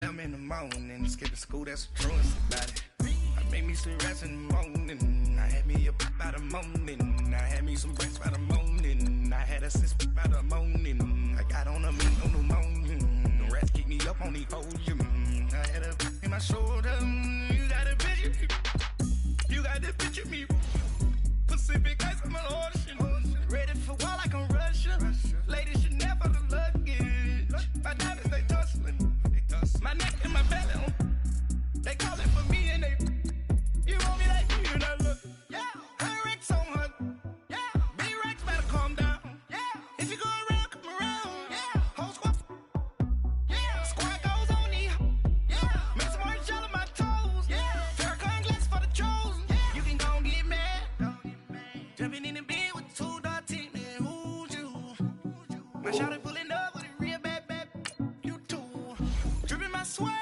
I'm in the morning, skipping school, that's the truest about it. I made me some rest in the morning. I had me up by the morning. I had me some breakfast by the morning. I had a sis by the morning. I got on a meat on the morning. The rats keep me up on the podium. I had a in my shoulder. You got a picture me. You got the picture me. Pacific ice on my ocean. Ready for war like I'm Russian. Ladies should never the luggage. My diamonds, they tussling. My neck and my belly. They call it for me and they. You want me like you and I look. Yeah. Her Rex on her. Yeah. B-Rex better calm down. Yeah. If you go around, come around. Yeah. Whole squad. Yeah. Squad goes on me. Yeah. Make some orange gel on my toes. Yeah. Farrakhan glass for the chosen. Yeah. You can go and get mad. Jumping in the bed with 2 dark teeth, man. Who's you? My shawty pulling up with a real bad. You too. Dripping my swag.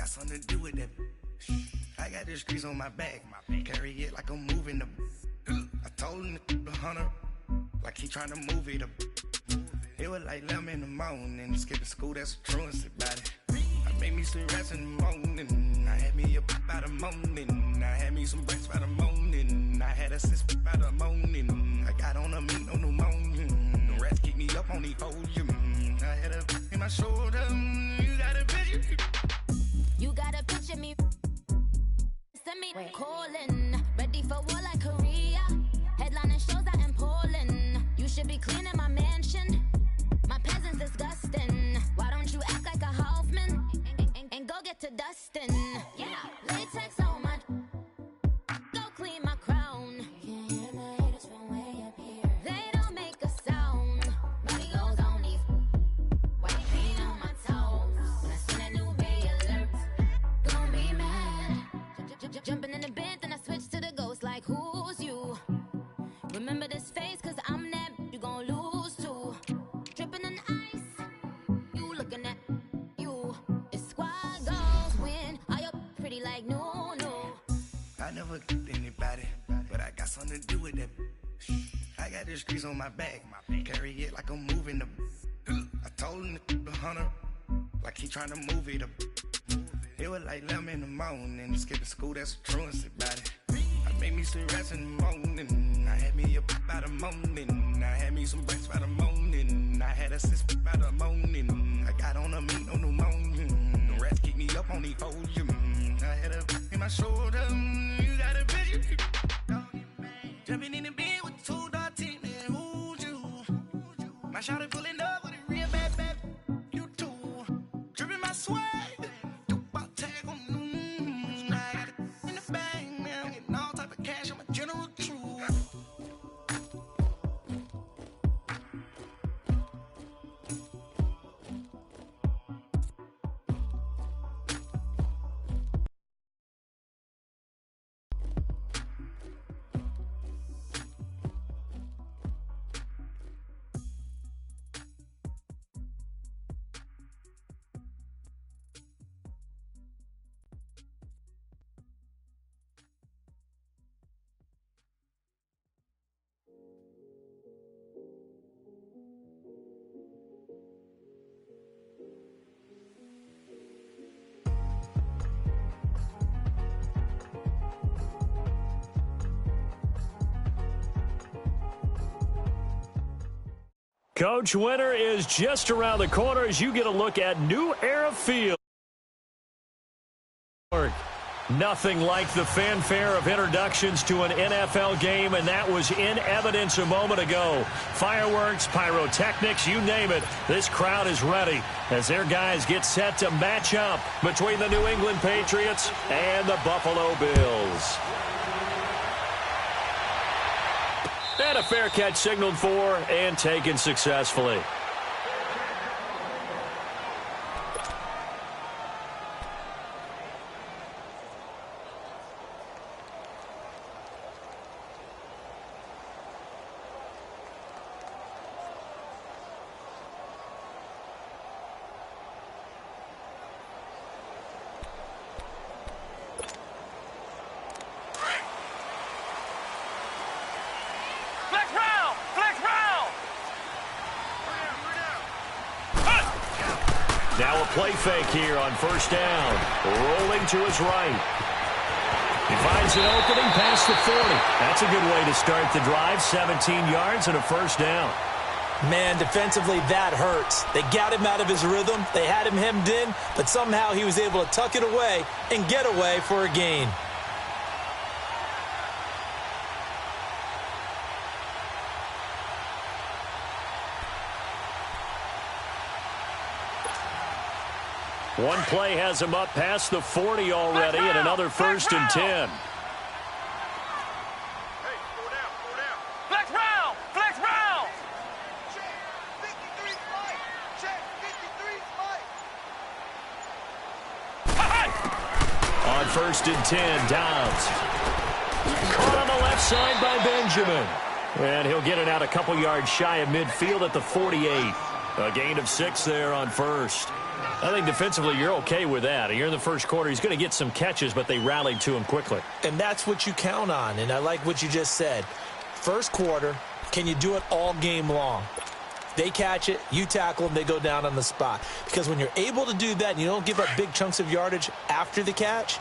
Something to do with that. I got the streets on my back. Carry it like I'm moving the. I told him the hunter, like he trying to move it up. It was like 11 in the morning. Skipping school, that's the truest about it. I made me some rest in the morning. I had me up by the morning. I had me some breakfast by the morning. I had a sis by the morning. I got on a meat on the morning. The rats keep me up on the podium. I had a in my shoulder. You got a picture. You gotta picture me. Send me calling. Ready for war like Korea. Headlining shows out in Poland. You should be cleaning my mansion. My peasants disgusting. Why don't you act like a Hoffman and go get to dustin'? Yeah, latex on my. Go clean my crown. Can't hear my haters from way up here. They don't make a sound. Money goes on these. White paint on my toes. When I send a new bay alert. Don't be mad. Jumping in the bed, then I switch to the ghost like who's you? Remember this face, cause I'm that you gon' lose too. Dripping in ice, you looking at you. It's squad goals win. Are you pretty like no? I never did anybody, but I got something to do with that. I got the streets on my back. Carry it like I'm moving the. I told him the hunter, like he trying to move it up. It was like 11 in the morning. Skipping school, that's the truest about it. I made me some rest in the morning. I had me up by the morning. I had me some breakfast by the morning. I had a sis by the morning. I got on a meat on the morning. The rats keep me up on the podium. I had a in my shoulder. You got a picture. Jumping in the bed with 2 dark teeth, man. Who's you? My shawty pulling up with a real bad. You too. Dripping my swag. Coach, winter is just around the corner as you get a look at New Era Field. Nothing like the fanfare of introductions to an NFL game, and that was in evidence a moment ago. Fireworks, pyrotechnics, you name it. This crowd is ready as their guys get set to match up between the New England Patriots and the Buffalo Bills. And a fair catch signaled for and taken successfully. Flex round! Flex round! Now a play fake here on first down. Rolling to his right. He finds an opening past the 40. That's a good way to start the drive. 17 yards and a first down. Man, defensively, that hurts. They got him out of his rhythm. They had him hemmed in, but somehow he was able to tuck it away and get away for a gain. One play has him up past the 40 already, and another first and 10. Flex round! Flex round! On first and 10, Downs. Caught on the left side by Benjamin. And he'll get it out a couple yards shy of midfield at the 48. A gain of 6 there on first. I think defensively you're okay with that. You're in the first quarter. He's going to get some catches, but they rallied to him quickly. And that's what you count on, and I like what you just said. First quarter, can you do it all game long? They catch it, you tackle them, they go down on the spot. Because when you're able to do that and you don't give up big chunks of yardage after the catch,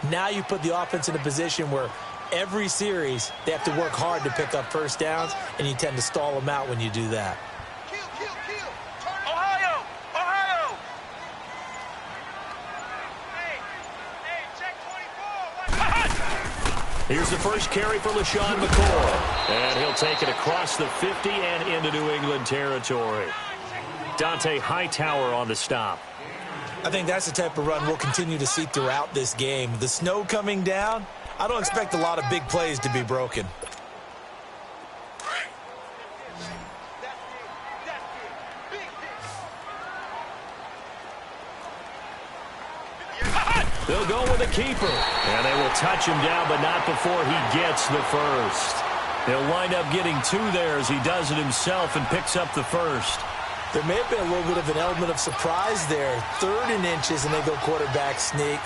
now you put the offense in a position where every series they have to work hard to pick up first downs, and you tend to stall them out when you do that. Ohio! Ohio! Hey, check 24. Here's the first carry for LaShawn McCoy. And he'll take it across the 50 and into New England territory. Dante Hightower on the stop. I think that's the type of run we'll continue to see throughout this game. The snow coming down, I don't expect a lot of big plays to be broken. They'll go with a keeper. And they will touch him down, but not before he gets the first. He'll wind up getting 2 there as he does it himself and picks up the first. There may have been a little bit of an element of surprise there. 3rd and inches, and they go quarterback sneak.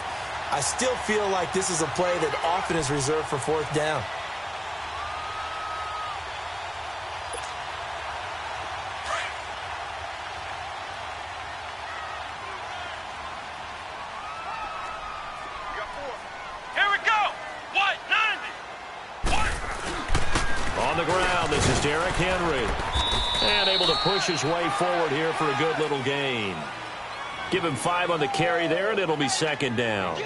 I still feel like this is a play that often is reserved for 4th down. Here we go! What? 90! What? On the ground, this is Derrick Henry. And able to push his way forward here for a good little gain. Give him 5 on the carry there, and it'll be 2nd down.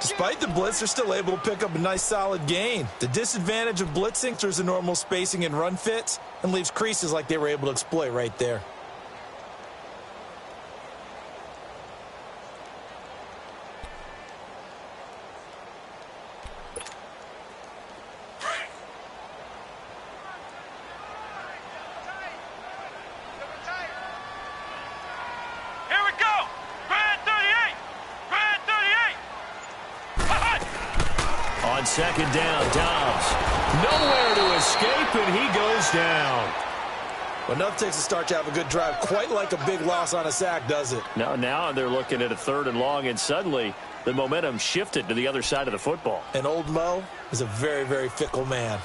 Despite the blitz, they're still able to pick up a nice solid gain. The disadvantage of blitzing, there's a normal spacing and run fits, and leaves creases like they were able to exploit right there. Here we go! Brad 38! Brad 38! On 2nd down, Dobbs. Nowhere to escape, and he goes down. Enough takes to start to have a good drive. Quite like a big loss on a sack, does it? Now they're looking at a 3rd and long, and suddenly the momentum shifted to the other side of the football. And old Mo is a very, very fickle man.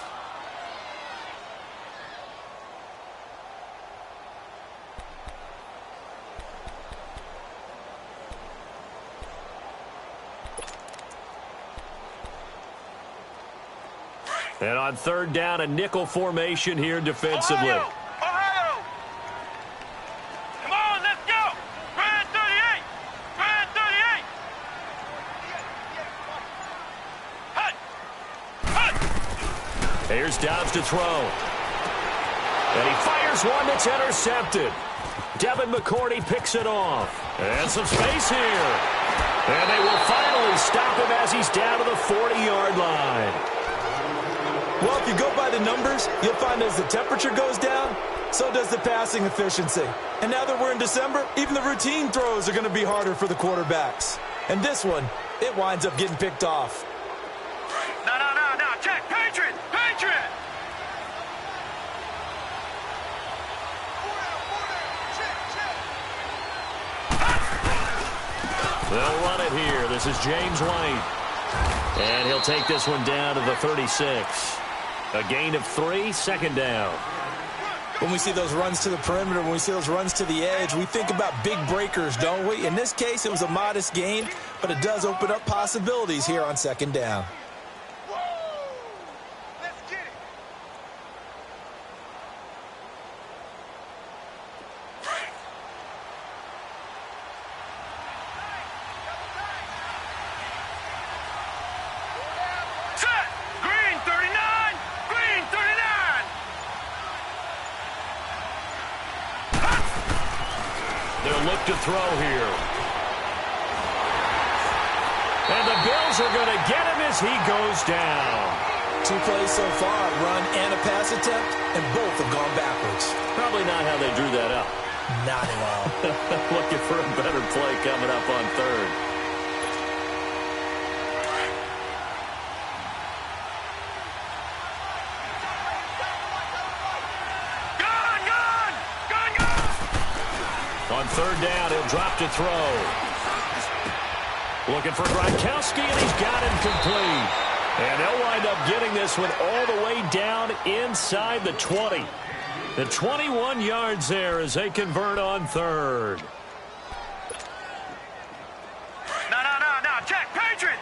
And on 3rd down, a nickel formation here defensively. Ohio! Ohio! Come on, let's go! Brad 38! Brad 38! Hut! Hut! Here's Dobbs to throw. And he fires one that's intercepted. Devin McCourty picks it off. And some space here. And they will finally stop him as he's down to the 40-yard line. Well, if you go by the numbers, you'll find as the temperature goes down, so does the passing efficiency. And now that we're in December, even the routine throws are going to be harder for the quarterbacks. And this one, it winds up getting picked off. No. Check! Patriot! Patriot! They'll run it here. This is James White. And he'll take this one down to the 36. A gain of 3, second down. When we see those runs to the perimeter, when we see those runs to the edge, we think about big breakers, don't we? In this case, it was a modest gain, but it does open up possibilities here on second down. To throw here. And the Bills are going to get him as he goes down. 2 plays so far, a run and a pass attempt, and both have gone backwards. Probably not how they drew that up. Not at all. Looking for a better play coming up on third. On third down, he'll drop to throw. Looking for Gronkowski, and he's got him complete. And they'll wind up getting this one all the way down inside the 20. The 21 yards there as they convert on third. No. Check. Patriot.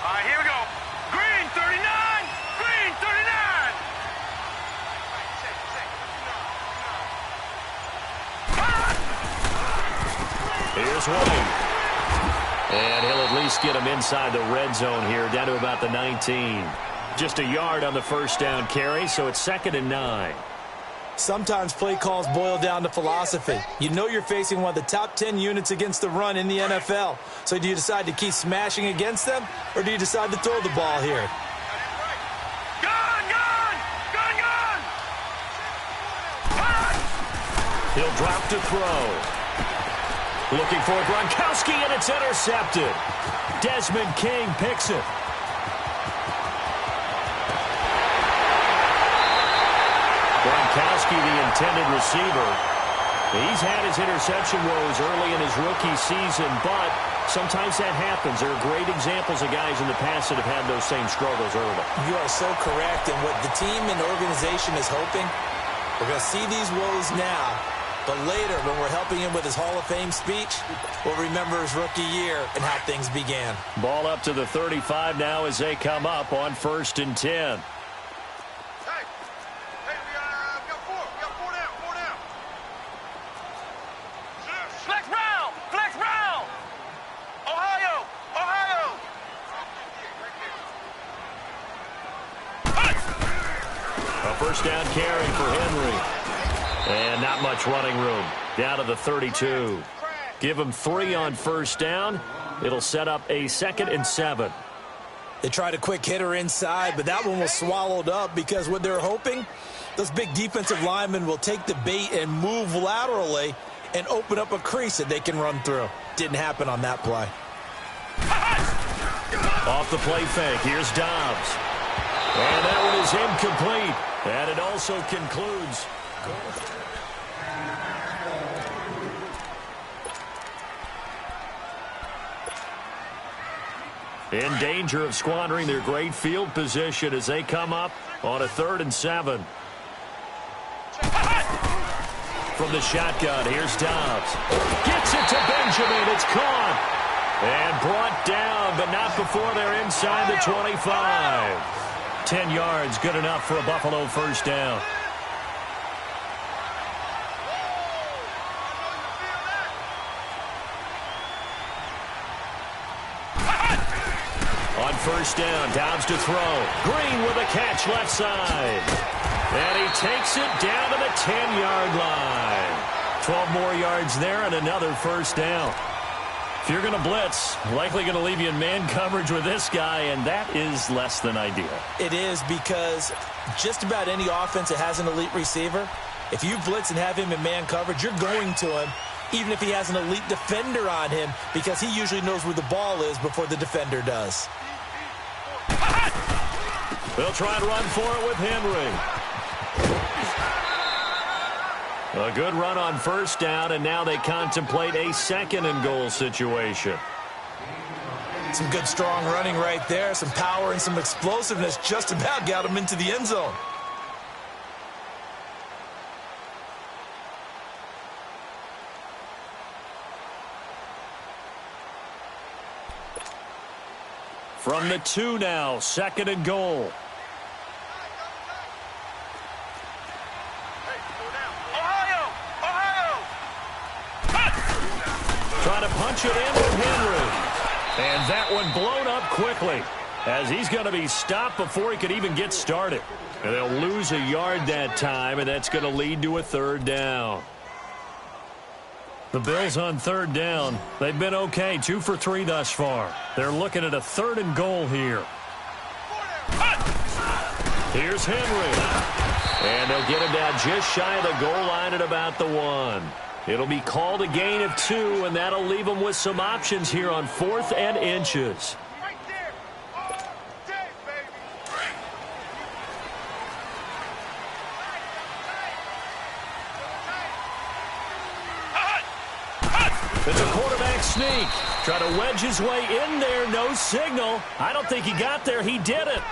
All right, here we go. Green 39. Green 39. Here's White. And he'll at least get him inside the red zone here, down to about the 19. Just a yard on the first down carry, so it's 2nd and 9. Sometimes play calls boil down to philosophy. You know you're facing one of the top 10 units against the run in the NFL. So do you decide to keep smashing against them, or do you decide to throw the ball here? Gun! He'll drop to throw. Looking for Gronkowski, and it's intercepted. Desmond King picks it. Gronkowski, the intended receiver. He's had his interception woes early in his rookie season, but sometimes that happens. There are great examples of guys in the past that have had those same struggles early. You are so correct, and what the team and the organization is hoping, we're going to see these woes now. But later, when we're helping him with his Hall of Fame speech, we'll remember his rookie year and how things began. Ball up to the 35 now as they come up on 1st and 10. Hey, we got 4. We got 4 down. Flex round. Ohio. A first down carry for Henry. And not much running room. Down to the 32. Give him 3 on first down. It'll set up a 2nd and 7. They tried a quick hitter inside, but that one was swallowed up because what they're hoping, those big defensive linemen will take the bait and move laterally and open up a crease that they can run through. Didn't happen on that play. Off the play fake, here's Dobbs. And that one is incomplete. And it also concludes. In danger of squandering their great field position as they come up on a 3rd and 7. From the shotgun, here's Dobbs. Gets it to Benjamin. It's caught. And brought down, but not before they're inside the 25. 10 yards, good enough for a Buffalo first down. On first down, Dobbs to throw. Green with a catch left side. And he takes it down to the 10-yard line. 12 more yards there and another first down. If you're going to blitz, likely going to leave you in man coverage with this guy, and that is less than ideal. It is, because just about any offense that has an elite receiver, if you blitz and have him in man coverage, you're going to him, even if he has an elite defender on him, because he usually knows where the ball is before the defender does. They'll try and run for it with Henry. A good run on first down, and now they contemplate a 2nd and goal situation. Some good, strong running right there. Some power and some explosiveness just about got him into the end zone. From the 2 now, 2nd and goal. Trying to punch it in with Henry. And that one blown up quickly as he's going to be stopped before he could even get started. And they'll lose a yard that time, and that's going to lead to a 3rd down. The Bills on 3rd down. They've been okay, 2 for 3 thus far. They're looking at a 3rd and goal here. Here's Henry. And they'll get him down just shy of the goal line at about the 1. It'll be called a gain of 2, and that'll leave them with some options here on 4th and inches. Right there. All day, baby. It's a quarterback sneak. Try to wedge his way in there. No signal. I don't think he got there. He did it.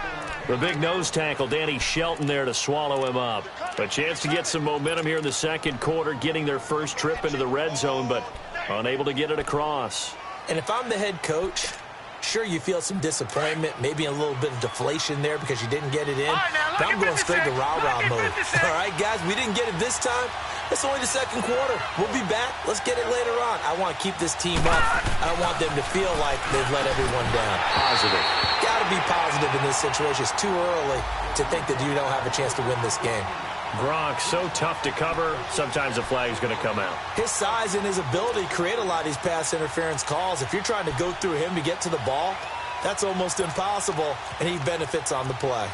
The big nose tackle, Danny Shelton, there to swallow him up. A chance to get some momentum here in the 2nd quarter, getting their first trip into the red zone, but unable to get it across. And if I'm the head coach, sure, you feel some disappointment, maybe a little bit of deflation there because you didn't get it in. But I'm going straight to rah-rah mode. All right, guys, we didn't get it this time. It's only the 2nd quarter. We'll be back. Let's get it later on. I want to keep this team up. I don't want them to feel like they've let everyone down. Positive. Got to be positive in this situation. It's too early to think that you don't have a chance to win this game. Gronk, so tough to cover. Sometimes a flag is going to come out. His size and his ability create a lot of these pass interference calls. If you're trying to go through him to get to the ball, that's almost impossible, and he benefits on the play.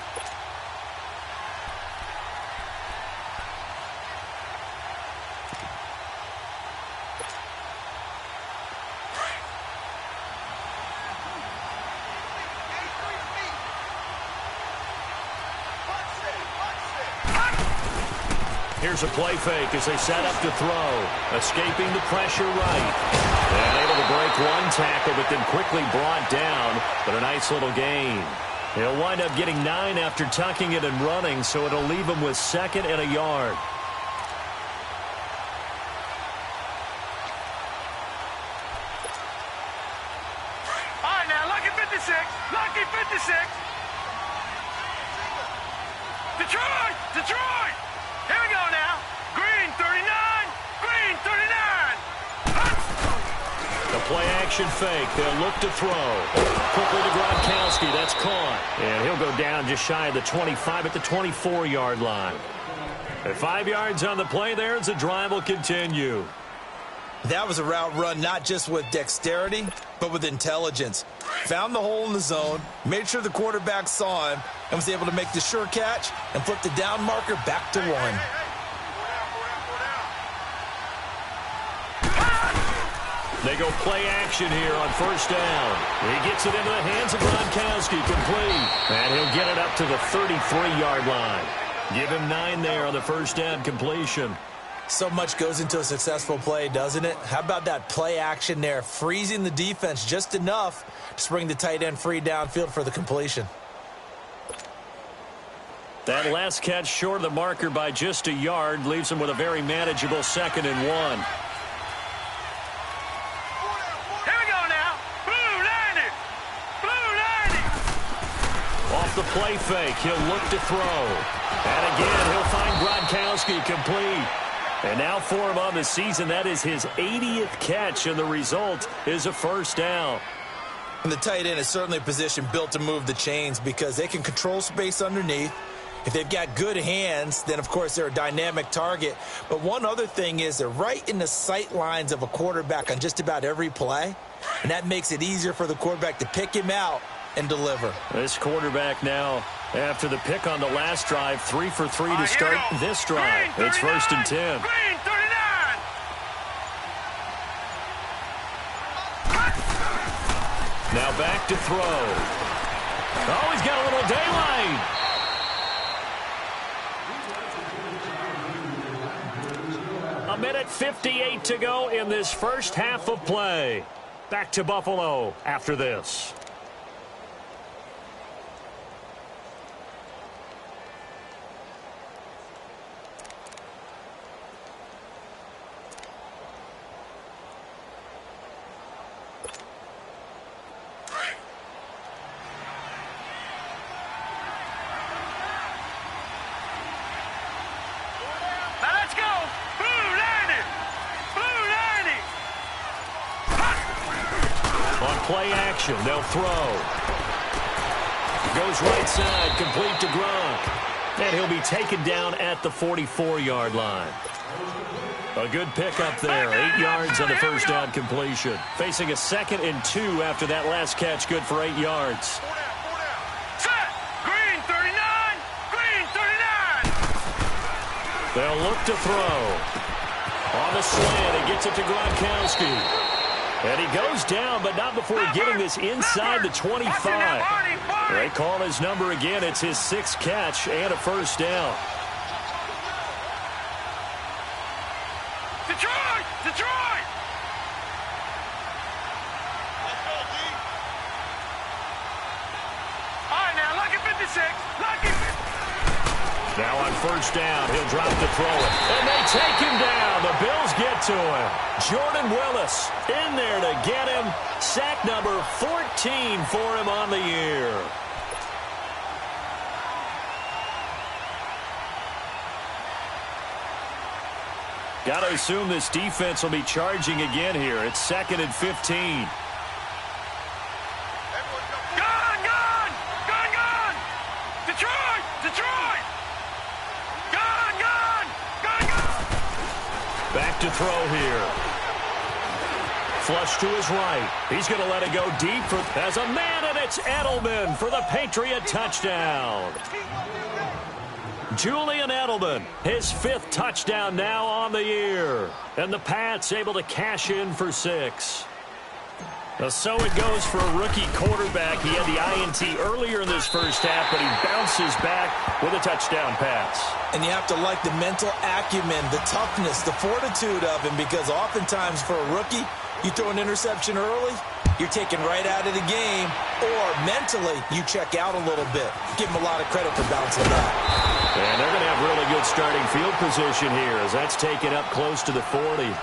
Here's a play fake as they set up to throw. Escaping the pressure right. And able to break one tackle, but then quickly brought down. But a nice little gain. He'll wind up getting 9 after tucking it and running, so it'll leave him with 2nd and a yard. All right, now, lucky 56. Lucky 56. Detroit! Detroit! Here we go now. Green 39. Green 39. The play action fake. They'll look to throw. Quickly to Gronkowski. That's caught. And he'll go down just shy of the 25 at the 24-yard line. At 5 yards on the play there as the drive will continue. That was a route run not just with dexterity, but with intelligence. Found the hole in the zone, made sure the quarterback saw him, and was able to make the sure catch and flip the down marker back to 1. They go play action here on 1st down. He gets it into the hands of Gronkowski, complete. And he'll get it up to the 33-yard line. Give him 9 there on the 1st down completion. So much goes into a successful play, doesn't it? How about that play action there, freezing the defense just enough to bring the tight end free downfield for the completion. That last catch short of the marker by just a yard leaves him with a very manageable 2nd and 1. Here we go now. Blue 90. Blue 90. Off the play fake, he'll look to throw. And again, he'll find Gronkowski complete. And now for him on the season, that is his 80th catch, and the result is a 1st down. And the tight end is certainly a position built to move the chains because they can control space underneath. If they've got good hands, then, of course, they're a dynamic target. But one other thing is they're right in the sight lines of a quarterback on just about every play, and that makes it easier for the quarterback to pick him out and deliver. This quarterback now, after the pick on the last drive, 3 for 3 to start this drive. It's 1st and 10. Green 39. Now back to throw. Oh, he's got a little daylight. A minute 58 to go in this first half of play. Back to Buffalo after this. formation. They'll throw. Goes right side, complete to Gronk. And he'll be taken down at the 44-yard line. A good pickup there. 8 yards on the first down completion. Facing a 2nd and 2 after that last catch. Good for 8 yards. Set. Green 39. Green 39. They'll look to throw. On the slant, he gets it to Gronkowski. And he goes down, but not before getting this inside the 25. They call his number again. It's his 6th catch and a first down. Detroit! Detroit! Let's go, G. All right, now, lucky 56. Lucky 56. Now on first down, he'll drop to throw it. And they take him down. The Bills get to him. Jordan Willis in there to get him. Sack number 14 for him on the year. Got to assume this defense will be charging again here. It's 2nd and 15. Gone! Gone! Gone! Gone! Detroit! Detroit! Gone! Gone! Gone! Gone! Back to throw here. Flush to his right. He's going to let it go deep as a man, and it's Edelman for the Patriot touchdown. Julian Edelman, his 5th touchdown now on the year. And the Pats able to cash in for 6. So it goes for a rookie quarterback. He had the INT earlier in this first half, but he bounces back with a touchdown pass. And you have to like the mental acumen, the toughness, the fortitude of him, because oftentimes for a rookie, you throw an interception early, you're taken right out of the game, or mentally, you check out a little bit. Give him a lot of credit for bouncing back. And they're going to have really good starting field position here as that's taken up close to the 40.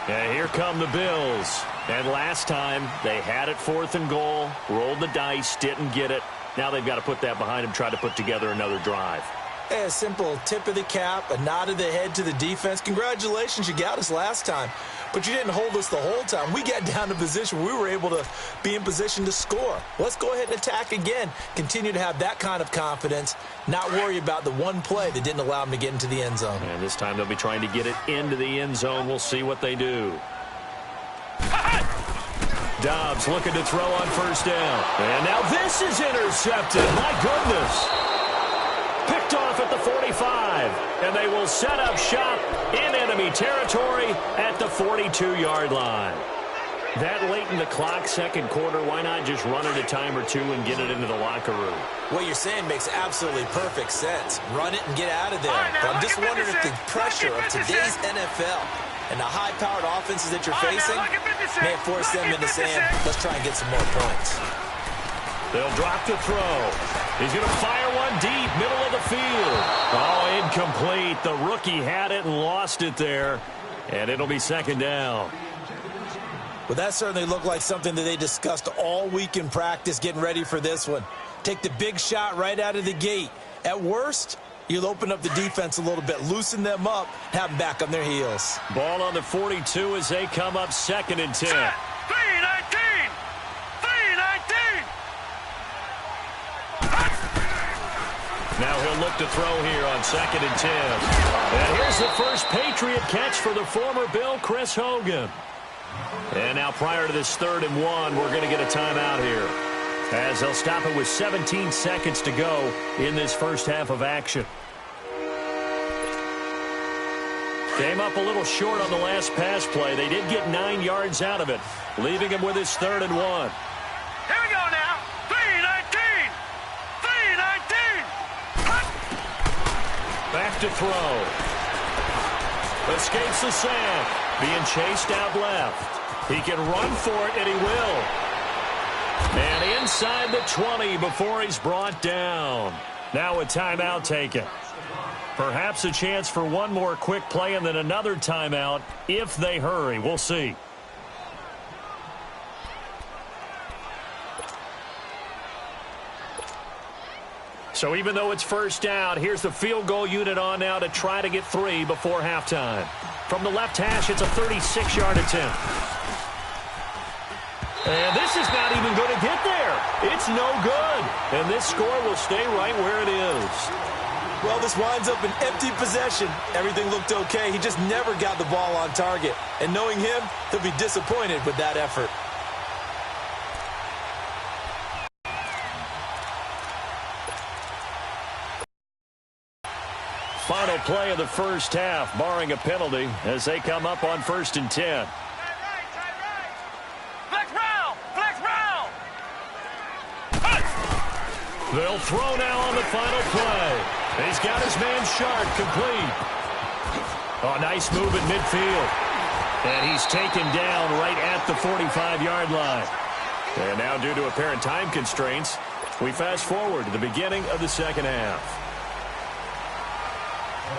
And here come the Bills. And last time, they had it 4th and goal, rolled the dice, didn't get it. Now they've got to put that behind them, try to put together another drive. A simple tip of the cap, a nod of the head to the defense. Congratulations, you got us last time. But you didn't hold us the whole time. We got down to position where we were able to be in position to score. Let's go ahead and attack again. Continue to have that kind of confidence, not worry about the one play that didn't allow them to get into the end zone. And this time they'll be trying to get it into the end zone. We'll see what they do. Dobbs looking to throw on first down. And now this is intercepted. My goodness. Picked off at the 45. And they will set up shop in enemy territory at the 42-yard line. That late in the clock, 2nd quarter, why not just run it a time or two and get it into the locker room? What you're saying makes absolutely perfect sense. Run it and get out of there. But I'm just wondering if the pressure of today's NFL and the high-powered offenses that you're facing may have forced them into saying, let's try and get some more points. They'll drop to throw. He's going to fire one deep, middle of the field. Oh, incomplete. The rookie had it and lost it there. And it'll be 2nd down. Well, that certainly looked like something that they discussed all week in practice getting ready for this one. Take the big shot right out of the gate. At worst, you'll open up the defense a little bit, loosen them up, have them back on their heels. Ball on the 42 as they come up 2nd and 10. 3-19! 3-19! Now he'll look to throw here on 2nd and 10. And here's the first Patriot catch for the former Bill, Chris Hogan. And now prior to this 3rd and 1, we're going to get a timeout here, as they'll stop it with 17 seconds to go in this first half of action. Came up a little short on the last pass play. They did get 9 yards out of it, leaving him with his 3rd and 1. Here we go now. 3-19! 3-19! Back to throw. Escapes the sack. Being chased out left. He can run for it, and he will. And inside the 20 before he's brought down. Now a timeout taken. Perhaps a chance for one more quick play and then another timeout if they hurry. We'll see. So even though it's first down, here's the field goal unit on now to try to get 3 before halftime. From the left hash, it's a 36-yard attempt. And this is not even going to get there. It's no good. And this score will stay right where it is. Well, this winds up an empty possession. Everything looked okay. He just never got the ball on target. And knowing him, he'll be disappointed with that effort. Final play of the first half, barring a penalty, as they come up on 1st and 10. Flex round! Flex round! They'll throw now on the final play. He's got his man Sharp complete. Oh, nice move at midfield. And he's taken down right at the 45-yard line. And now, due to apparent time constraints, we fast forward to the beginning of the second half.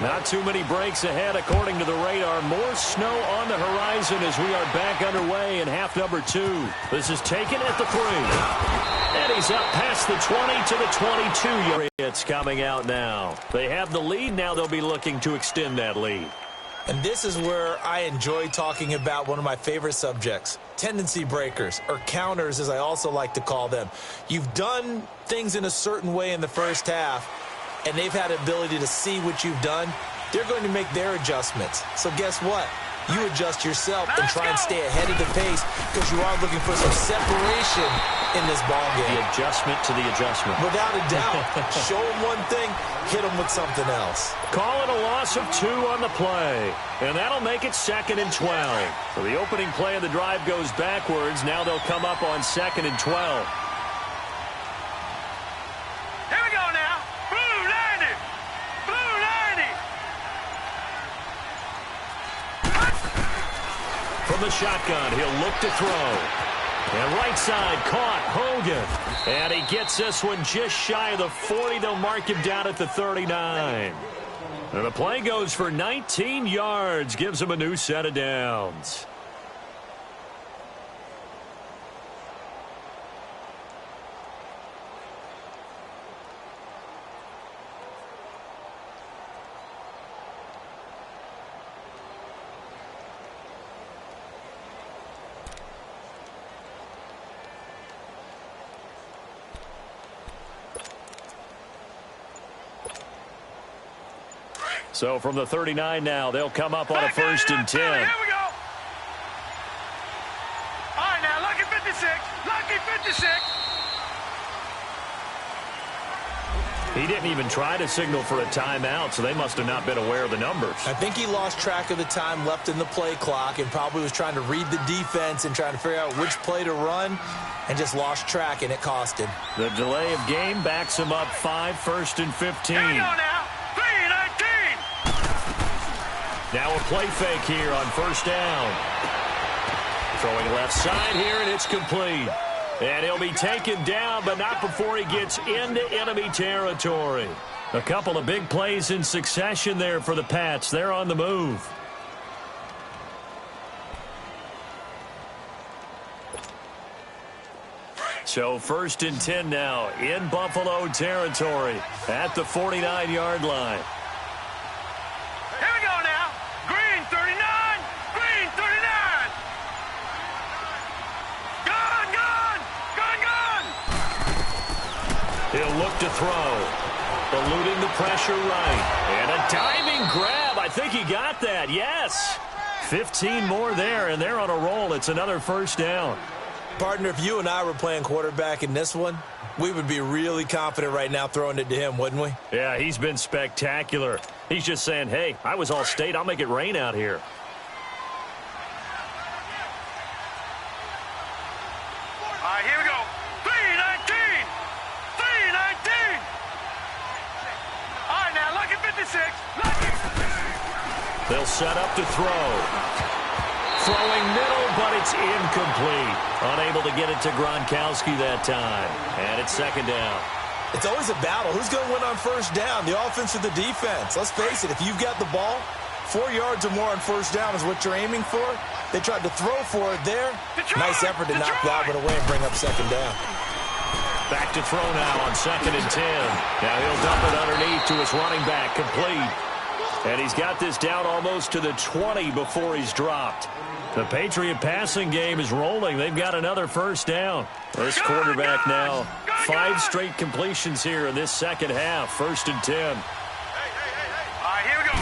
Not too many breaks ahead, according to the radar. More snow on the horizon as we are back underway in half number 2. This is taken at the 3. And he's up past the 20 to the 22. It's coming out now. They have the lead. Now they'll be looking to extend that lead. And this is where I enjoy talking about one of my favorite subjects, tendency breakers, or counters, as I also like to call them. You've done things in a certain way in the first half, and they've had the ability to see what you've done. They're going to make their adjustments. So guess what? You adjust yourself and try and stay ahead of the pace because you are looking for some separation in this ball game. The adjustment to the adjustment. Without a doubt. Show them one thing, hit them with something else. Call it a loss of 2 on the play. And that'll make it 2nd and 12. So the opening play of the drive goes backwards. Now they'll come up on 2nd and 12. From the shotgun, he'll look to throw. And right side caught Hogan. And he gets this one just shy of the 40. They'll mark him down at the 39. And the play goes for 19 yards. Gives him a new set of downs. So from the 39 now, they'll come up on a 1st and 10. Here we go. All right, now, lucky 56. Lucky 56. He didn't even try to signal for a timeout, so they must have not been aware of the numbers. I think he lost track of the time left in the play clock and probably was trying to read the defense and trying to figure out which play to run and just lost track, and it cost him. The delay of game backs him up 5, 1st and 15. Here we go now. Now a play fake here on 1st down. Throwing left side here, and it's complete. And he'll be taken down, but not before he gets into enemy territory. A couple of big plays in succession there for the Pats. They're on the move. So 1st and 10 now in Buffalo territory at the 49-yard line. He'll look to throw. Eluding the pressure right. And a diving grab. I think he got that. Yes. 15 more there, and they're on a roll. It's another 1st down. Partner, if you and I were playing quarterback in this one, we would be really confident right now throwing it to him, wouldn't we? Yeah, he's been spectacular. He's just saying, hey, I was all state. I'll make it rain out here. All right, here we go. 3-19. 3-19. All right, now, lucky 56. Lucky. They'll set up to throw. Throwing middle, but it's incomplete. Unable to get it to Gronkowski that time. And it's 2nd down. It's always a battle. Who's going to win on 1st down, the offense or the defense? Let's face it, if you've got the ball, 4 yards or more on 1st down is what you're aiming for. They tried to throw for it there. Nice effort to knock Godwin away and bring up 2nd down. Back to throw now on 2nd and 10. Now he'll dump it underneath to his running back, complete. And he's got this down almost to the 20 before he's dropped. The Patriot passing game is rolling. They've got another first down. This quarterback now, 5 straight completions here in this second half. 1st and 10. All right, here we go.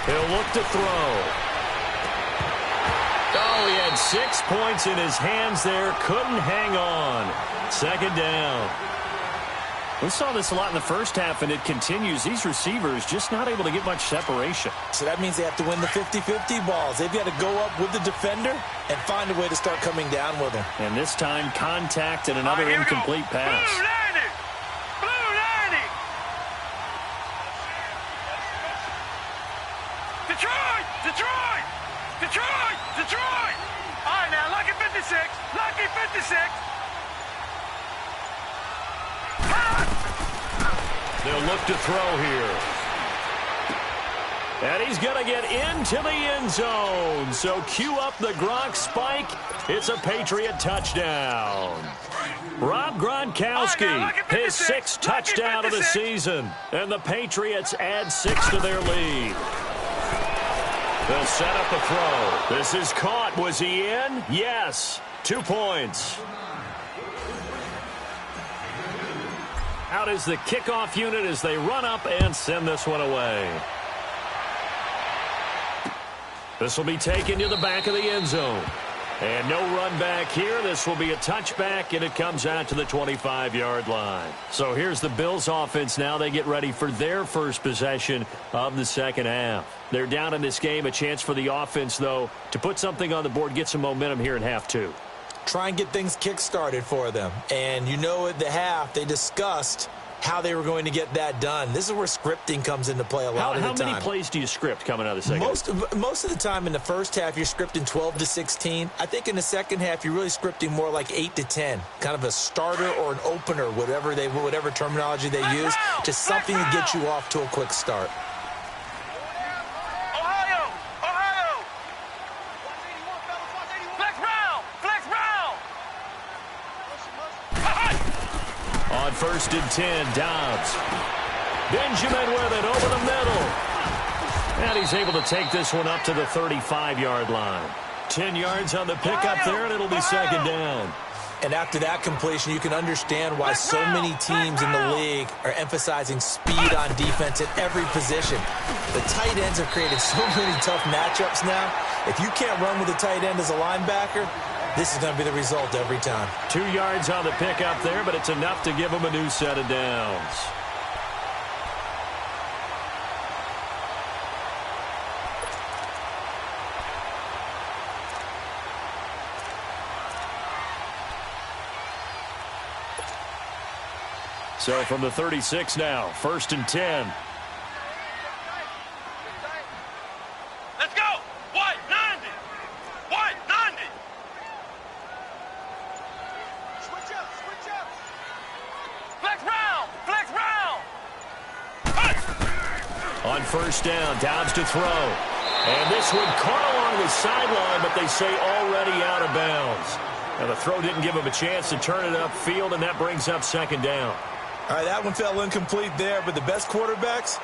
He'll look to throw. Oh, he had 6 points in his hands there. Couldn't hang on. 2nd down. We saw this a lot in the first half, and it continues. These receivers just not able to get much separation. So that means they have to win the 50-50 balls. They've got to go up with the defender and find a way to start coming down with him. And this time, contact and another incomplete pass. Blue 90! Blue 90! Detroit! Detroit! Detroit! Detroit! All right, now, lucky 56. Lucky 56. They'll look to throw here. And he's going to get into the end zone. So cue up the Gronk spike. It's a Patriot touchdown. Rob Gronkowski, his 6th touchdown of the season. And the Patriots add 6 to their lead. They'll set up a throw. This is caught. Was he in? Yes. 2 points. Out is the kickoff unit as they run up and send this one away. This will be taken to the back of the end zone. And no run back here. This will be a touchback, and it comes out to the 25-yard line. So here's the Bills offense now. They get ready for their first possession of the second half. They're down in this game. A chance for the offense, though, to put something on the board, get some momentum here in half 2. Try and get things kick-started for them. And you know at the half, they discussed how they were going to get that done. This is where scripting comes into play a lot of the time. How many plays do you script coming out of the second half? Most of the time in the first half, you're scripting 12 to 16. I think in the second half, you're really scripting more like 8 to 10. Kind of a starter or an opener, whatever terminology they use, just something to get you off to a quick start. On 1st and 10, Dobbs. Benjamin with it over the middle. And he's able to take this one up to the 35-yard line. 10 yards on the pickup there, and it'll be 2nd down. And after that completion, you can understand why so many teams in the league are emphasizing speed on defense at every position. The tight ends have created so many tough matchups now. If you can't run with a tight end as a linebacker, this is going to be the result every time. 2 yards on the pickup there, but it's enough to give him a new set of downs. So from the 36 now, 1st and 10. Let's go! White, 90! White, 90! Switch up, switch up! Flex round! Flex round! Hey! On 1st down, Dobbs to throw. And this one caught along the sideline, but they say already out of bounds. Now the throw didn't give him a chance to turn it upfield, and that brings up 2nd down. All right, that one fell incomplete there, but the best quarterbacks,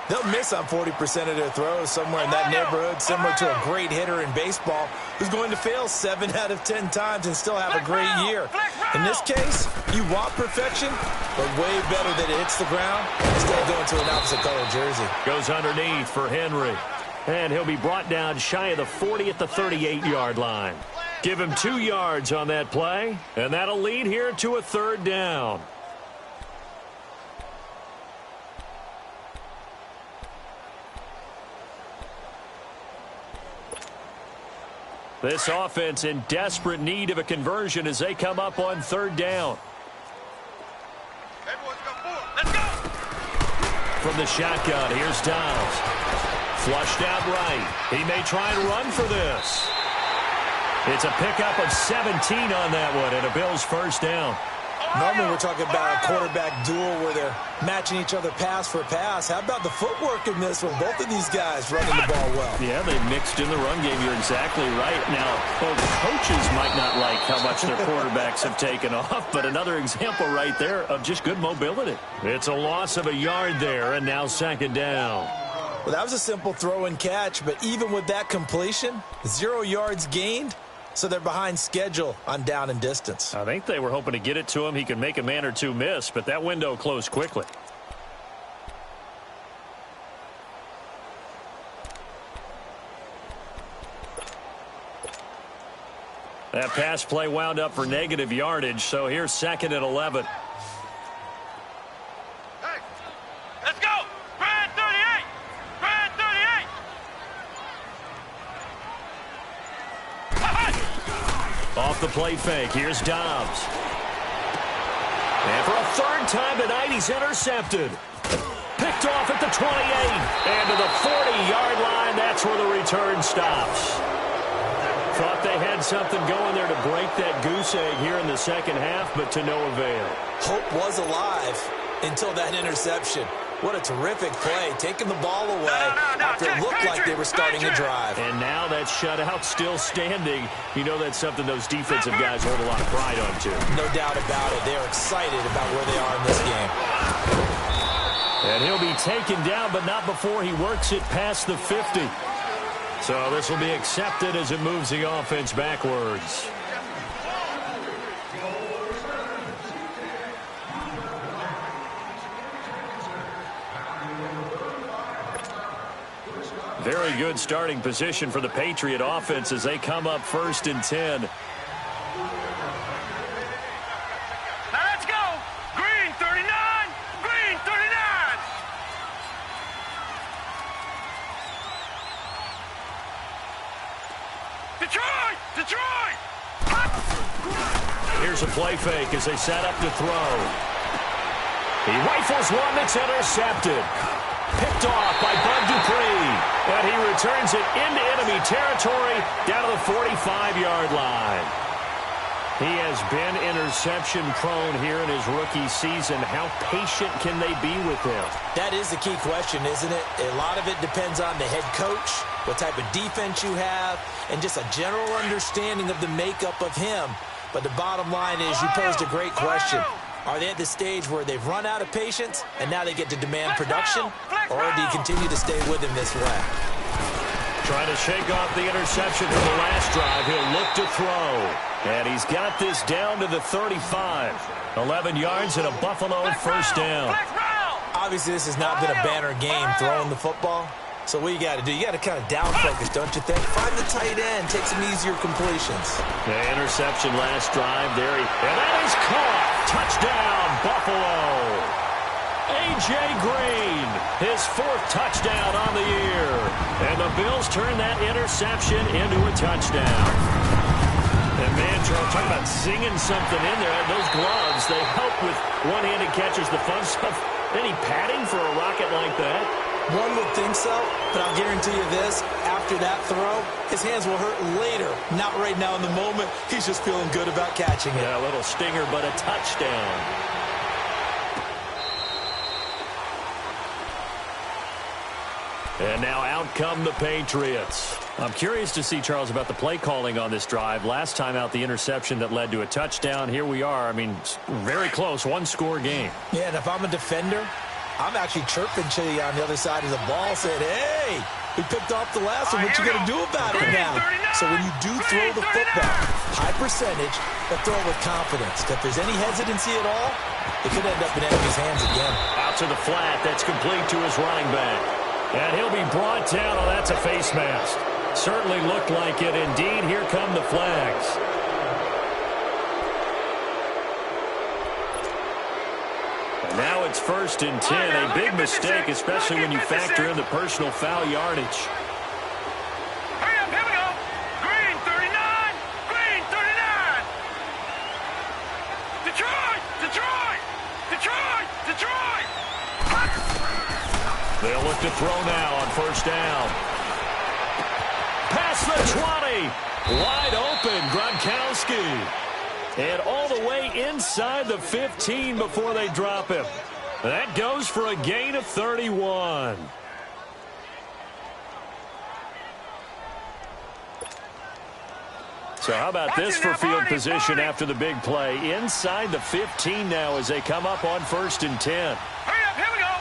they'll miss on 40% of their throws somewhere in that neighborhood, similar to a great hitter in baseball who's going to fail 7 out of 10 times and still have a great year. In this case, you want perfection, but way better that it hits the ground instead of going to an opposite color jersey. Goes underneath for Henry. And he'll be brought down shy of the 40 at the 38-yard line. Give him 2 yards on that play, and that'll lead here to a 3rd down. This offense in desperate need of a conversion as they come up on 3rd down. Let's go! From the shotgun, here's Dobbs. Flushed out right. He may try and run for this. It's a pickup of 17 on that one, and a Bills 1st down. Normally we're talking about a quarterback duel where they're matching each other pass for pass. How about the footwork in this one? Both of these guys running the ball well. Yeah, they mixed in the run game. You're exactly right. Now, both coaches might not like how much their quarterbacks have taken off, but another example right there of just good mobility. It's a loss of a yard there, and now second down. Well, that was a simple throw and catch, but even with that completion, 0 yards gained. So they're behind schedule on down and distance. I think they were hoping to get it to him. He could make a man or two miss, but that window closed quickly. That pass play wound up for negative yardage, so here's second and 11. Hey, let's go! Brand 38! Brand 38! Off the play fake, here's Dobbs. And for a third time tonight, he's intercepted. Picked off at the 28. And to the 40-yard line, that's where the return stops. Thought they had something going there to break that goose egg here in the second half, but to no avail. Hope was alive until that interception. What a terrific play, taking the ball away after it looked like they were starting a drive. And now that shutout still standing. You know that's something those defensive guys hold a lot of pride on, too. No doubt about it. They're excited about where they are in this game. And he'll be taken down, but not before he works it past the 50. So this will be accepted as it moves the offense backwards. Very good starting position for the Patriot offense as they come up first and 10. Now let's go! Green 39! Green 39! Detroit! Detroit! Here's a play fake as they set up to throw. He rifles one that's intercepted. Picked off by Bud Dupree. And he returns it into enemy territory down to the 45-yard line. He has been interception prone here in his rookie season. How patient can they be with him? That is the key question, isn't it? A lot of it depends on the head coach, what type of defense you have, and just a general understanding of the makeup of him. But the bottom line is you posed a great question. Are they at the stage where they've run out of patience and now they get to demand production? Or do you continue to stay with him this way? Trying to shake off the interception from the last drive. He'll look to throw. And he's got this down to the 35. 11 yards and a Buffalo first down. Obviously, this has not been a banner game throwing the football. So what you got to do, you got to kind of down focus, don't you think? Find the tight end, take some easier completions. The interception last drive there. And that is caught. Touchdown, Buffalo. A.J. Green, his 4th touchdown on the year. And the Bills turn that interception into a touchdown. And man, Charles, talking about singing something in there. Those gloves, they help with one-handed catches, the fun stuff. Any padding for a rocket like that? One would think so, but I'll guarantee you this. After that throw, his hands will hurt later. Not right now in the moment. He's just feeling good about catching it. Yeah, a little stinger, but a touchdown. And now out come the Patriots. I'm curious to see, Charles, about the play calling on this drive. Last time out, the interception that led to a touchdown. Here we are. I mean, very close, one-score game. Yeah, and if I'm a defender, I'm actually chirping to you on the other side of the ball, saying, hey, we picked off the last one. What you going to do about it now? So when you do throw the football, high percentage, but throw it with confidence. If there's any hesitancy at all, it could end up in enemy's hands again. Out to the flat. That's complete to his running back. And he'll be brought down. Oh, that's a face mask. Certainly looked like it. Indeed, here come the flags. And now it's 1st and 10. A big mistake, especially when you factor in the personal foul yardage. Hurry up, here we go. Green 39. Green 39. Detroit. Detroit. Detroit. Detroit. They'll look to throw now on 1st down. Past the 20. Wide open, Gronkowski. And all the way inside the 15 before they drop him. That goes for a gain of 31. So how about this for field position after the big play? Inside the 15 now as they come up on 1st and 10. Hurry up, here we go.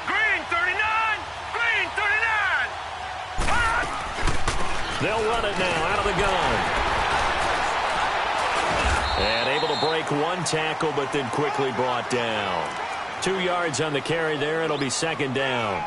Green 39, green 39. They'll run it now out of the gun. And able to break one tackle, but then quickly brought down. 2 yards on the carry there. It'll be 2nd down.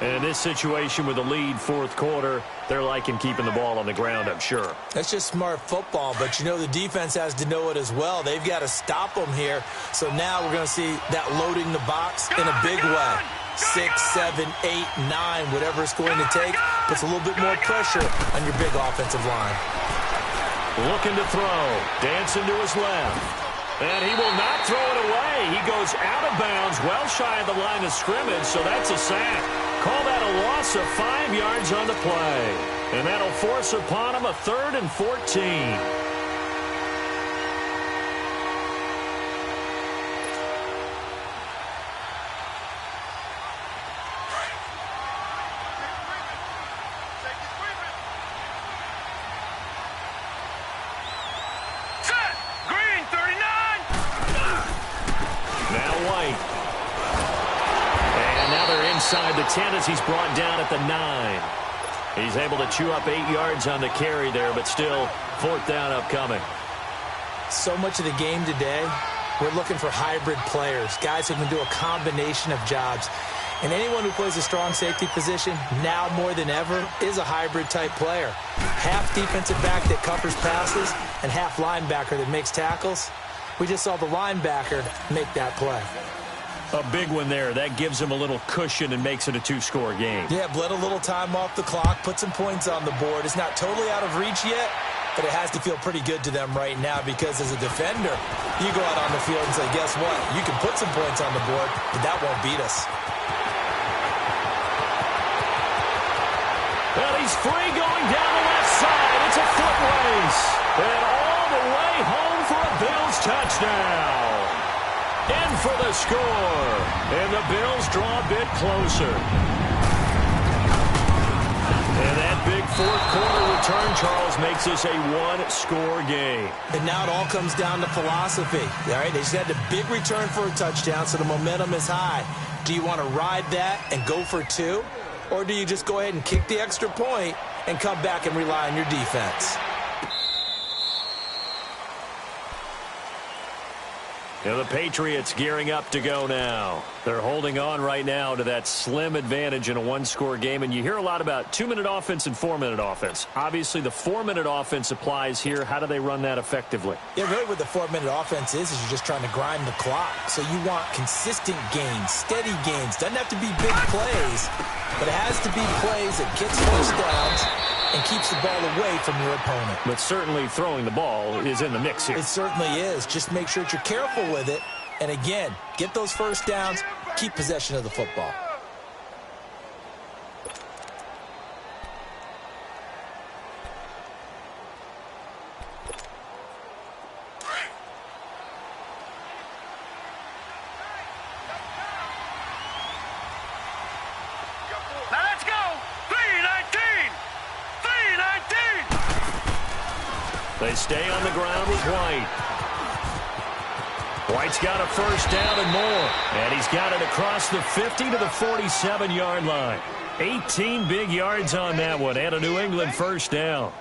And in this situation with the lead 4th quarter, they're liking keeping the ball on the ground, I'm sure. That's just smart football, but you know the defense has to know it as well. They've got to stop them here. So now we're going to see that loading the box in a big way. 6, 7, 8, 9, whatever it's going to take, puts a little bit more pressure on your big offensive line. Looking to throw. Dancing to his left. And he will not throw it away. He goes out of bounds, well shy of the line of scrimmage, so that's a sack. Call that a loss of 5 yards on the play. And that'll force upon him a 3rd and 14. Inside the 10 as he's brought down at the 9. He's able to chew up 8 yards on the carry there, but still 4th down upcoming. So much of the game today, we're looking for hybrid players, guys who can do a combination of jobs. And anyone who plays a strong safety position, now more than ever, is a hybrid type player. Half defensive back that covers passes and half linebacker that makes tackles. We just saw the linebacker make that play. A big one there. That gives him a little cushion and makes it a 2-score game. Yeah, bled a little time off the clock, put some points on the board. It's not totally out of reach yet, but it has to feel pretty good to them right now because as a defender, you go out on the field and say, guess what? You can put some points on the board, but that won't beat us. Well, he's free going down the left side. It's a foot race. And all the way home for a Bills touchdown. In for the score. And the Bills draw a bit closer. And that big 4th quarter return, Charles, makes this a 1-score game. And now it all comes down to philosophy. All right, they just had a big return for a touchdown, so the momentum is high. Do you want to ride that and go for 2? Or do you just go ahead and kick the extra point and come back and rely on your defense? And the Patriots gearing up to go now. They're holding on right now to that slim advantage in a 1-score game. And you hear a lot about 2-minute offense and 4-minute offense. Obviously, the 4-minute offense applies here. How do they run that effectively? Yeah, really what the 4-minute offense is you're just trying to grind the clock. So you want consistent gains, steady gains. Doesn't have to be big plays, but it has to be plays that gets first downs and keeps the ball away from your opponent. But certainly throwing the ball is in the mix here. It certainly is. Just make sure that you're careful with it. And again, get those first downs, keep possession of the football. Now let's go. 3-19. 3-19. They stay on the ground with White. White's got a first down and more. And he's got it across the 50 to the 47-yard line. 18 big yards on that one and a New England first down.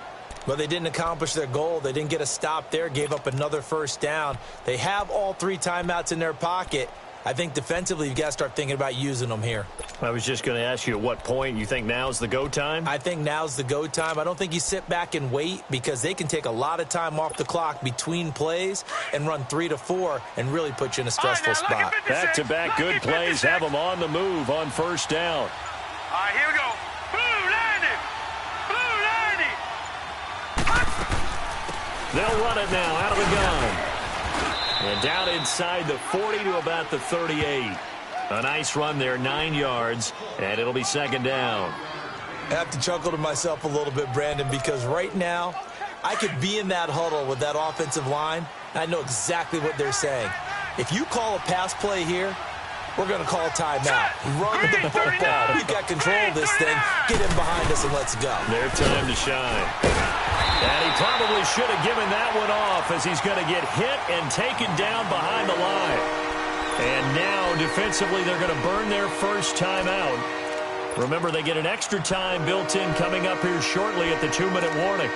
Well, they didn't accomplish their goal. They didn't get a stop there, gave up another first down. They have all 3 timeouts in their pocket. I think defensively you've got to start thinking about using them here. I was just going to ask you at what point you think now's the go time? I think now's the go time. I don't think you sit back and wait because they can take a lot of time off the clock between plays and run 3 to 4 and really put you in a stressful spot. Back-to-back good plays have them on the move on first down. All right, here we go. Blue 90. Blue 90. They'll run it now out of the gun. And down inside the 40 to about the 38. A nice run there, 9 yards, and it'll be second down. I have to chuckle to myself a little bit, Brandon, because right now I could be in that huddle with that offensive line, I know exactly what they're saying. If you call a pass play here, we're going to call a timeout. Run the football. We've got control of this thing. Get him behind us and let's go. Their time to shine. And he probably should have given that one off as he's going to get hit and taken down behind the line. And now, defensively, they're going to burn their first timeout. Remember, they get an extra time built in coming up here shortly at the 2-minute warning.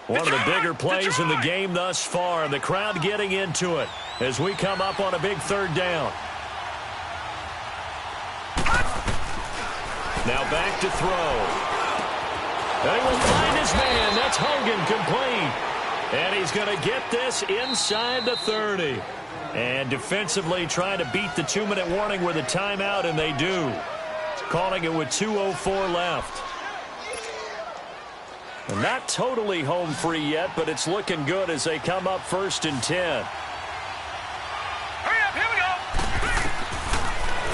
One of the bigger plays in the game thus far, and the crowd getting into it as we come up on a big third down. Now back to throw. They will find his man. That's Hogan, complete. And he's going to get this inside the 30. And defensively trying to beat the 2-minute warning with a timeout, and they do. Calling it with 2:04 left. And not totally home free yet, but it's looking good as they come up 1st and 10. Hurry up, here we go.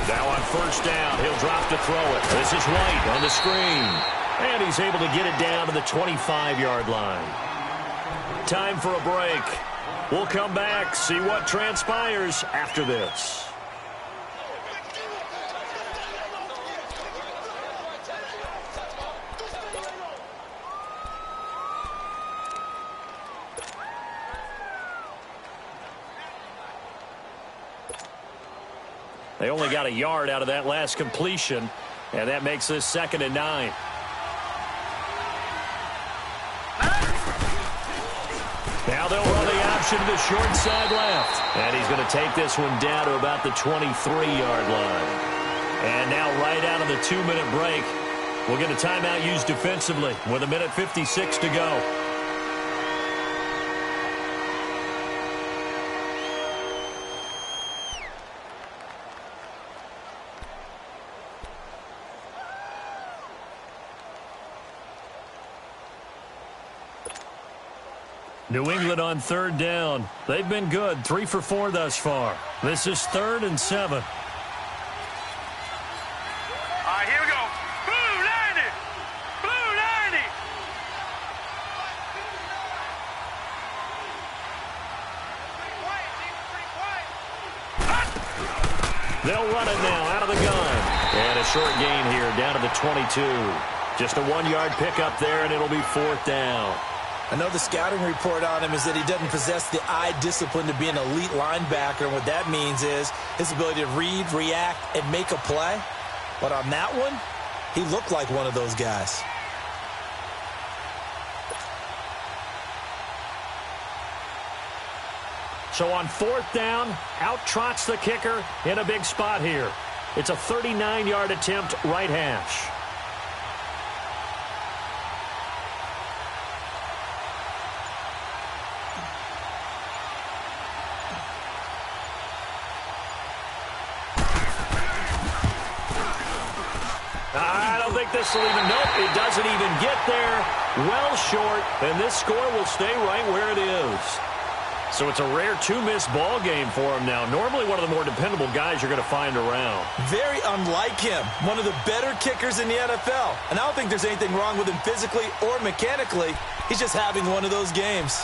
Now on 1st down, he'll drop to throw it. This is White on the screen. And he's able to get it down to the 25-yard line. Time for a break. We'll come back, see what transpires after this. They only got a yard out of that last completion, and that makes this 2nd and 9. Now they'll run the option to the short side left. And he's going to take this one down to about the 23-yard line. And now right out of the 2-minute break, we'll get a timeout used defensively with 1:56 to go. New England on 3rd down. They've been good, 3 for 4 thus far. This is 3rd and 7. All right, here we go. Blue 90. Blue 90. They'll run it now out of the gun. And a short gain here down to the 22. Just a 1-yard pickup there, and it'll be 4th down. I know the scouting report on him is that he doesn't possess the eye discipline to be an elite linebacker. And what that means is his ability to read, react, and make a play. But on that one, he looked like one of those guys. So on 4th down, out trots the kicker in a big spot here. It's a 39-yard attempt, right hash. I don't think this will even, nope, it doesn't even get there. Well short, and this score will stay right where it is. So it's a rare 2-miss ball game for him now. Normally one of the more dependable guys you're going to find around. Very unlike him. One of the better kickers in the NFL. And I don't think there's anything wrong with him physically or mechanically. He's just having one of those games.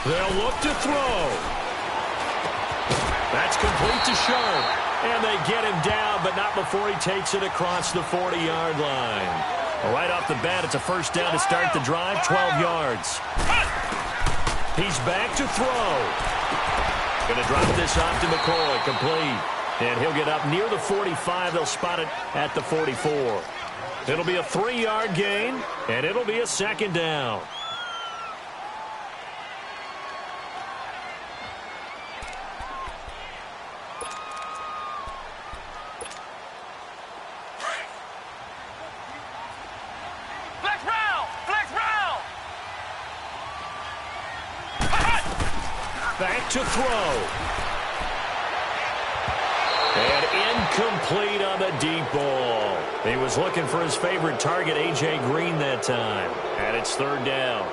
They'll look to throw. That's complete to Sharp. And they get him down, but not before he takes it across the 40-yard line. Right off the bat, it's a 1st down to start the drive, 12 yards. He's back to throw. Going to drop this off to McCoy, complete. And he'll get up near the 45. They'll spot it at the 44. It'll be a 3-yard gain, and it'll be a 2nd down. back to throw. And incomplete on the deep ball. He was looking for his favorite target, A.J. Green, that time. And it's third down.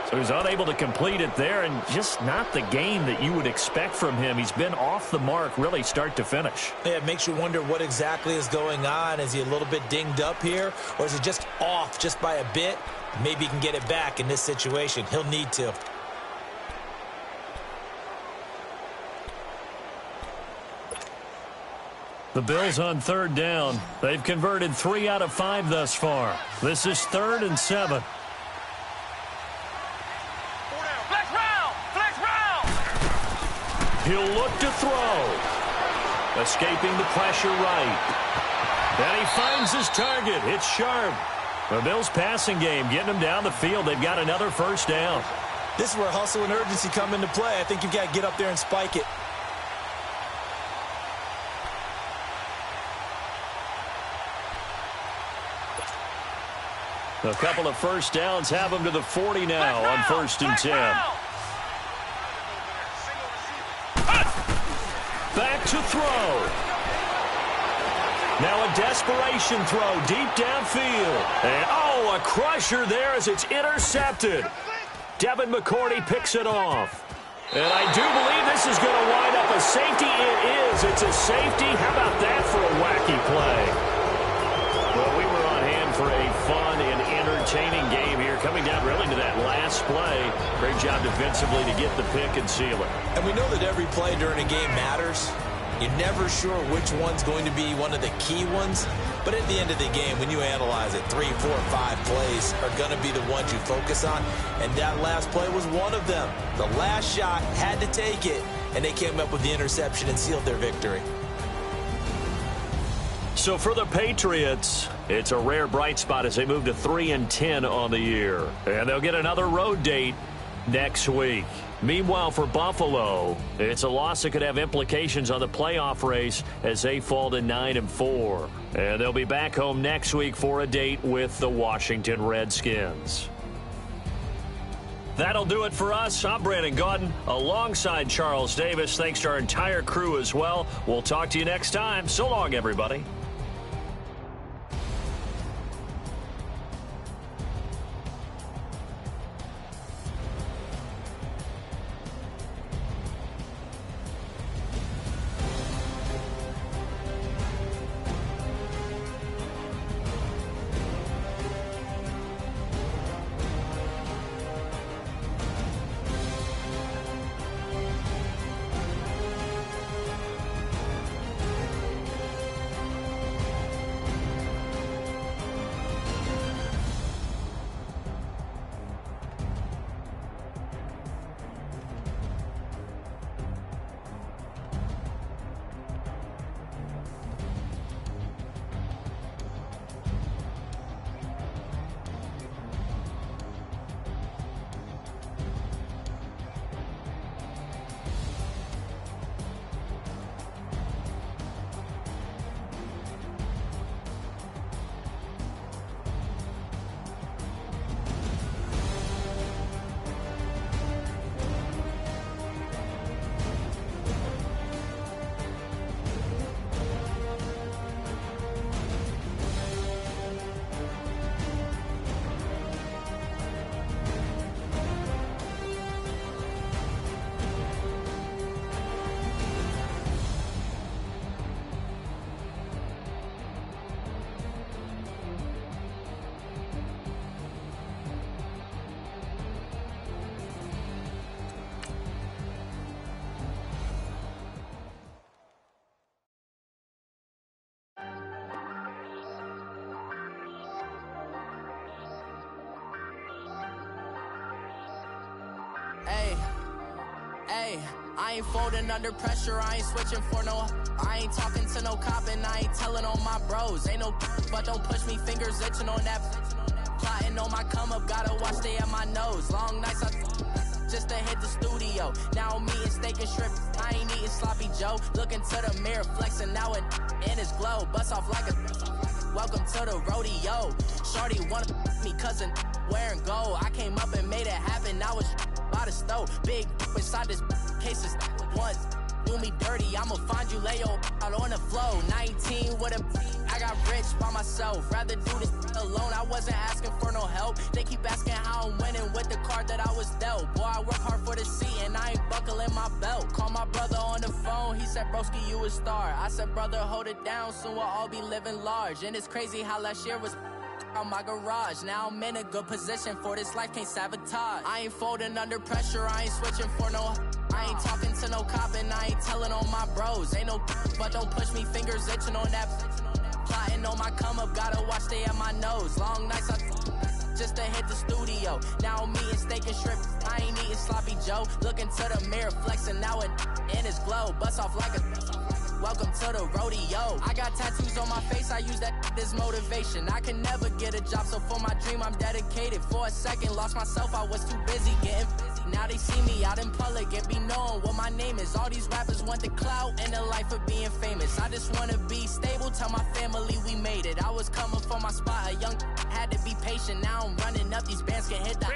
So he's unable to complete it there, and just not the game that you would expect from him. He's been off the mark really start to finish. Yeah, it makes you wonder what exactly is going on. Is he a little bit dinged up here, or is he just off just by a bit? Maybe he can get it back in this situation. He'll need to. The Bills on third down. They've converted 3 out of 5 thus far. This is 3rd and 7. Flex round! Flex round! He'll look to throw. Escaping the pressure right. And he finds his target. It's sharp. The Bills passing game getting them down the field. They've got another first down. This is where hustle and urgency come into play. I think you've got to get up there and spike it. A couple of first downs have them to the 40 now on 1st and 10. Back to throw. Now a desperation throw deep downfield. And oh, a crusher there as it's intercepted. Devin McCourty picks it off. And I do believe this is going to wind up a safety. It is. It's a safety. How about that for a wacky play? Well, we were on hand for a fun and entertaining game here, coming down really to that last play. Great job defensively to get the pick and seal it. And we know that every play during a game matters. You're never sure which one's going to be one of the key ones. But at the end of the game, when you analyze it, 3, 4, 5 plays are going to be the ones you focus on. And that last play was one of them. The last shot had to take it, and they came up with the interception and sealed their victory. So for the Patriots, it's a rare bright spot as they move to 3-10 on the year. And they'll get another road date next week. Meanwhile, for Buffalo, it's a loss that could have implications on the playoff race as they fall to 9-4. And they'll be back home next week for a date with the Washington Redskins. That'll do it for us. I'm Brandon Gaudin alongside Charles Davis. Thanks to our entire crew as well. We'll talk to you next time. So long, everybody. I ain't folding under pressure, I ain't switching for no. I ain't talking to no cop and I ain't telling on my bros. Ain't no but don't push me, fingers itching on that. Plotting on my come up, gotta watch stay at my nose. Long nights just to hit the studio. Now I'm eating steak and shrimp, I ain't eating sloppy Joe. Looking to the mirror, flexing now it in his glow. Bust off like a welcome to the rodeo. Shorty wanna me cousin wearing gold. I came up and made it happen, now it's by the stove. Big inside this cases once. Do me dirty, I'ma find you, lay your out on the floor. 19 with a I got rich by myself. Rather do this alone, I wasn't asking for no help. They keep asking how I'm winning with the card that I was dealt. Boy, I work hard for the seat and I ain't buckling my belt. Call my brother on the phone, he said, broski, you a star. I said, brother, hold it down, soon we'll all be living large. And it's crazy how last year was on my garage. Now I'm in a good position for this life, can't sabotage. I ain't folding under pressure, I ain't switching for no. I ain't talking to no cop and I ain't telling on my bros. Ain't no but don't push me, fingers itching on that. Plotting on my come up, gotta watch stay at my nose. Long nights I just to hit the studio. Now I'm eating steak and shrimp, I ain't eating sloppy Joe. Looking to the mirror, flexing now and in his glow. Bust off like a welcome to the rodeo. I got tattoos on my face, I use that as motivation. I can never get a job, so for my dream I'm dedicated. For a second, lost myself, I was too busy getting busy. Now they see me out in public and be knowing what my name is. All these rappers want the clout and the life of being famous. I just wanna be stable, tell my family we made it. I was coming for my spot, a young had to be patient. Now I'm running up, these bands can hit the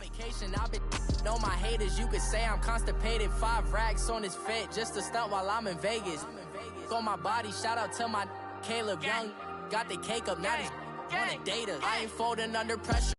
vacation. I've been on my haters, you could say I'm constipated. 5 racks on his fit, just to stunt while I'm in Vegas. On my body, shout out to my Caleb Young. Got the cake up, now these wanna date us. I ain't folding under pressure.